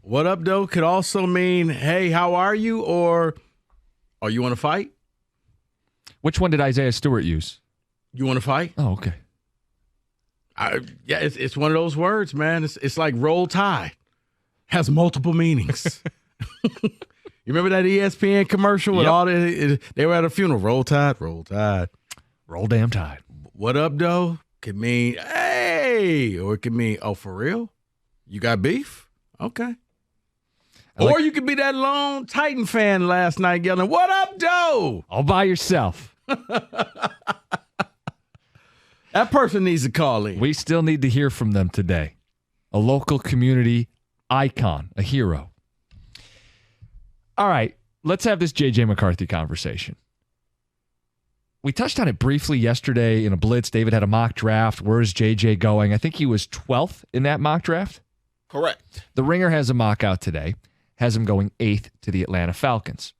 What up, though, could also mean, hey, how are you? Or, oh, you want to fight? Which one did Isaiah Stewart use? You want to fight? Oh, okay. Yeah, it's one of those words, man. It's like roll tide. Has multiple meanings. You remember that ESPN commercial with all they were at a funeral. Roll tide, roll tide. Roll damn tide. What up, though? Could mean, hey, or it could mean, oh, for real? You got beef? Okay. Or you could be that lone Titan fan last night yelling, what up, Doe? All by yourself. That person needs to call in. We still need to hear from them today. A local community icon, a hero. All right, let's have this JJ McCarthy conversation. We touched on it briefly yesterday in a blitz. David had a mock draft. Where's JJ going? I think he was 12th in that mock draft. Correct. The Ringer has a mock out today. Has him going 8th to the Atlanta Falcons.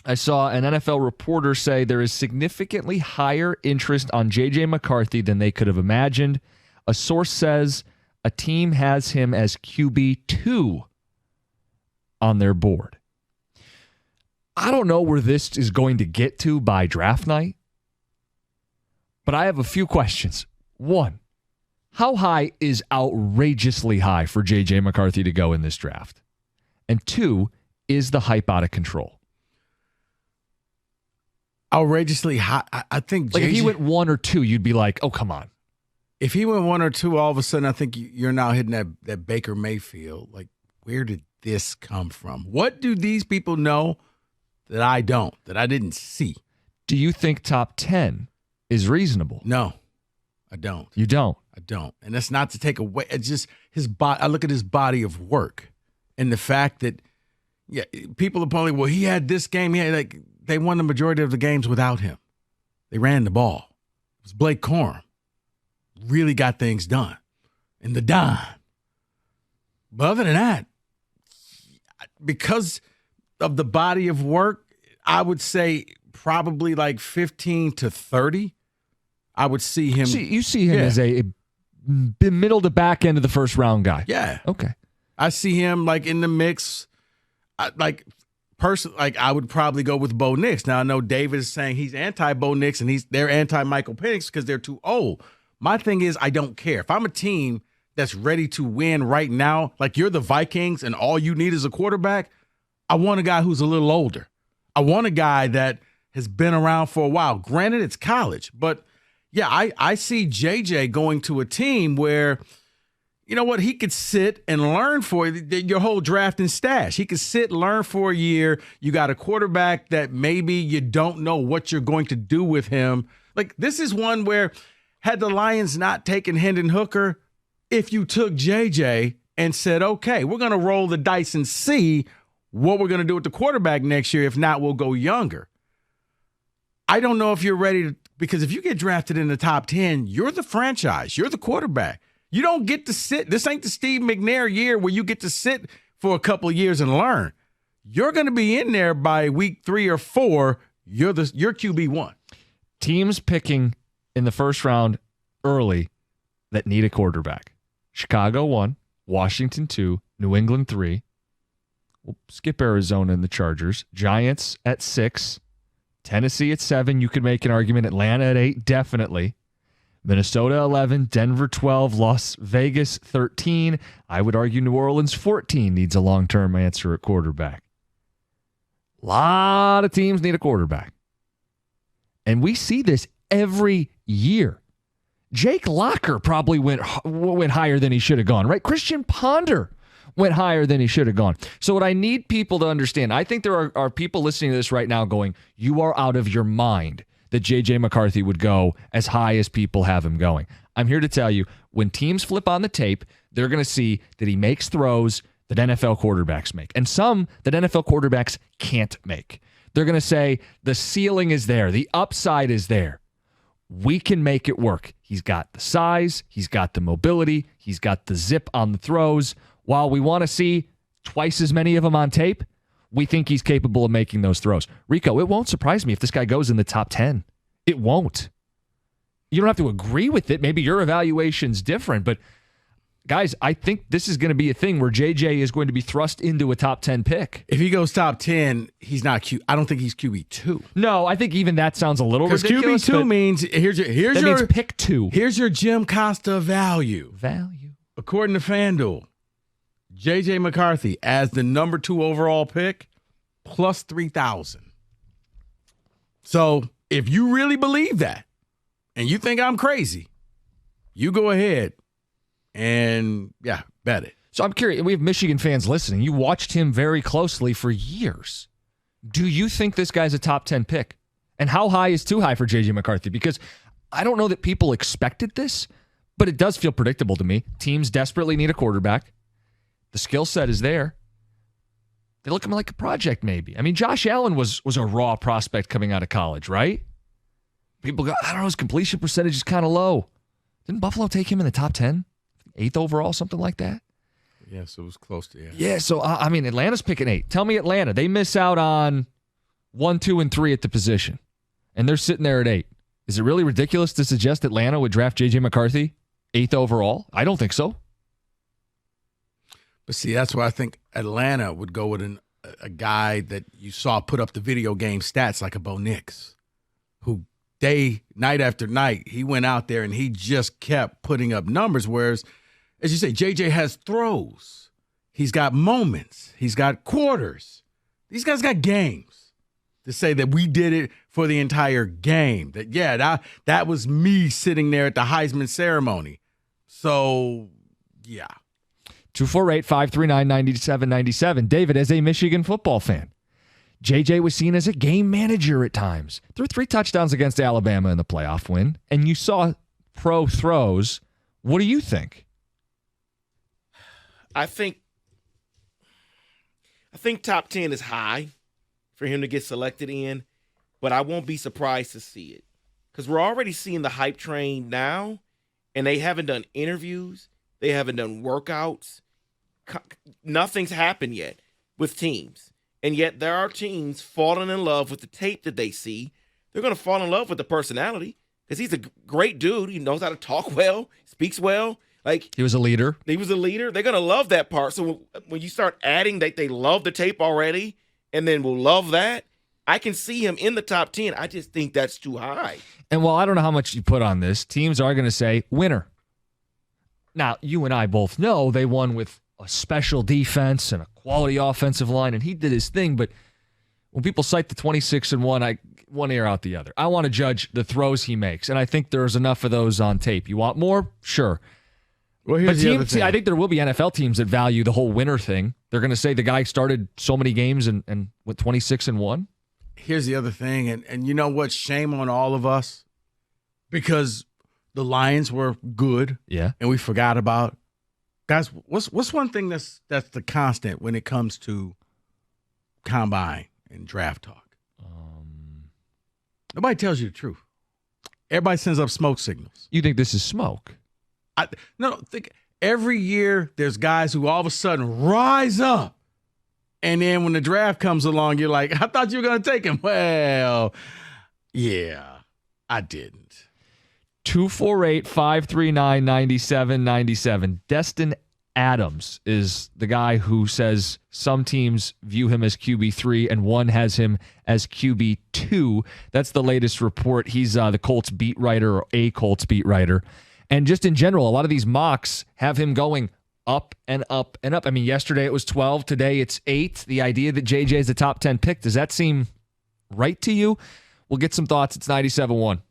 I saw an NFL reporter say there is significantly higher interest on JJ McCarthy than they could have imagined. A source says a team has him as QB2 on their board. I don't know where this is going to get to by draft night, but I have a few questions. One, how high is outrageously high for JJ McCarthy to go in this draft? And two, is the hype out of control? Outrageously high. I think like if he went 1 or 2, you'd be like, oh, come on. If he went 1 or 2, all of a sudden I think you're now hitting that Baker Mayfield. Like, where did this come from? What do these people know that I don't, that I didn't see? Do you think top 10 is reasonable? No, I don't. You don't? I don't. And that's not to take away. It's just his body. I look at his body of work and the fact that, yeah, people are probably, well, he had this game. He had, they won the majority of the games without him. They ran the ball. It was Blake Corum. Really got things done. And the dime. But other than that, because of the body of work, I would say probably like 15 to 30. I would see him. You see him as a middle to back end of the first round guy. Yeah. Okay. I see him like in the mix. I would probably go with Bo Nix. Now I know David is saying he's anti-Bo Nix and they're anti-Michael Penix because they're too old. My thing is I don't care. If I'm a team that's ready to win right now, like you're the Vikings and all you need is a quarterback, I want a guy who's a little older. I want a guy that has been around for a while. Granted, it's college, but yeah, I see JJ going to a team where, you know what, he could sit and learn for your whole draft and stash. He could sit, learn for a year. You got a quarterback that maybe you don't know what you're going to do with him. Like, this is one where had the Lions not taken Hendon Hooker, if you took JJ and said, okay, we're going to roll the dice and see what we're going to do with the quarterback next year. If not, we'll go younger. I don't know if you're ready to, because if you get drafted in the top 10, you're the franchise. You're the quarterback. You don't get to sit. This ain't the Steve McNair year where you get to sit for a couple of years and learn. You're going to be in there by week 3 or 4. You're QB1. Teams picking in the first round early that need a quarterback. Chicago 1, Washington 2, New England 3. We'll skip Arizona and the Chargers. Giants at 6. Tennessee at 7. You could make an argument. Atlanta at 8, definitely. Minnesota 11, Denver 12, Las Vegas 13. I would argue New Orleans 14 needs a long-term answer at quarterback. A lot of teams need a quarterback. And we see this every year. Jake Locker probably went higher than he should have gone, right? Christian Ponder went higher than he should have gone. So what I need people to understand, I think there are people listening to this right now going, you are out of your mind that JJ McCarthy would go as high as people have him going. I'm here to tell you, when teams flip on the tape, they're going to see that he makes throws that NFL quarterbacks make, and some that NFL quarterbacks can't make. They're going to say the ceiling is there, the upside is there. We can make it work. He's got the size, he's got the mobility, he's got the zip on the throws. While we want to see twice as many of them on tape, we think he's capable of making those throws. Rico, it won't surprise me if this guy goes in the top 10. It won't. You don't have to agree with it. Maybe your evaluation's different, but guys, I think this is going to be a thing where JJ is going to be thrust into a top 10 pick. If he goes top 10, he's not I don't think he's QB2. No, I think even that sounds a little ridiculous. Because QB2 means means pick 2. Here's your Jim Costa value. According to FanDuel, JJ McCarthy as the number 2 overall pick plus 3,000. So if you really believe that and you think I'm crazy, you go ahead and, bet it. So I'm curious. We have Michigan fans listening. You watched him very closely for years. Do you think this guy's a top 10 pick? And how high is too high for JJ McCarthy? Because I don't know that people expected this, but it does feel predictable to me. Teams desperately need a quarterback. The skill set is there. They look at him like a project, maybe. I mean, Josh Allen was a raw prospect coming out of college, right? People go, I don't know, his completion percentage is kind of low. Didn't Buffalo take him in the top 10? 8th overall, something like that? Yeah, so it was close to, Yeah, so, Atlanta's picking 8. Tell me Atlanta. They miss out on 1, 2, and 3 at the position, and they're sitting there at 8. Is it really ridiculous to suggest Atlanta would draft J.J. McCarthy 8th overall? I don't think so. But see, that's why I think Atlanta would go with a guy that you saw put up the video game stats like a Bo Nix, who night after night, he went out there and he just kept putting up numbers. Whereas, as you say, JJ has throws. He's got moments. He's got quarters. These guys got games to say that we did it for the entire game. That was me sitting there at the Heisman ceremony. So, yeah. 248-539-9797. David, as a Michigan football fan, JJ was seen as a game manager at times. Threw 3 touchdowns against Alabama in the playoff win, and you saw pro throws. What do you think? I think top 10 is high for him to get selected in, but I won't be surprised to see it because we're already seeing the hype train now, and they haven't done interviews. They haven't done workouts. Nothing's happened yet with teams. And yet there are teams falling in love with the tape that they see. They're going to fall in love with the personality because he's a great dude. He knows how to talk well, speaks well. Like he was a leader. They're going to love that part. So when you start adding that they love the tape already and then will love that, I can see him in the top 10. I just think that's too high. And while I don't know how much you put on this, teams are going to say winner. Now, you and I both know they won with a special defense and a quality offensive line, and he did his thing. But when people cite the 26-1, one ear out the other. I want to judge the throws he makes, and I think there's enough of those on tape. You want more? Sure. Well, here's the other thing. I think there will be NFL teams that value the whole winner thing. They're going to say the guy started so many games and went 26-1. Here's the other thing, and you know what? Shame on all of us because the Lions were good, and we forgot about. Guys, what's one thing that's the constant when it comes to combine and draft talk? Nobody tells you the truth. Everybody sends up smoke signals. You think this is smoke? Think every year there's guys who all of a sudden rise up, and then when the draft comes along, you're like, I thought you were going to take him. Well, yeah, I didn't. 248-539-9797. Destin Adams is the guy who says some teams view him as QB3 and one has him as QB2. That's the latest report. He's the Colts beat writer or a Colts beat writer. And just in general, a lot of these mocks have him going up and up and up. I mean, yesterday it was 12. Today it's 8. The idea that JJ is the top 10 pick, does that seem right to you? We'll get some thoughts. It's 97.1.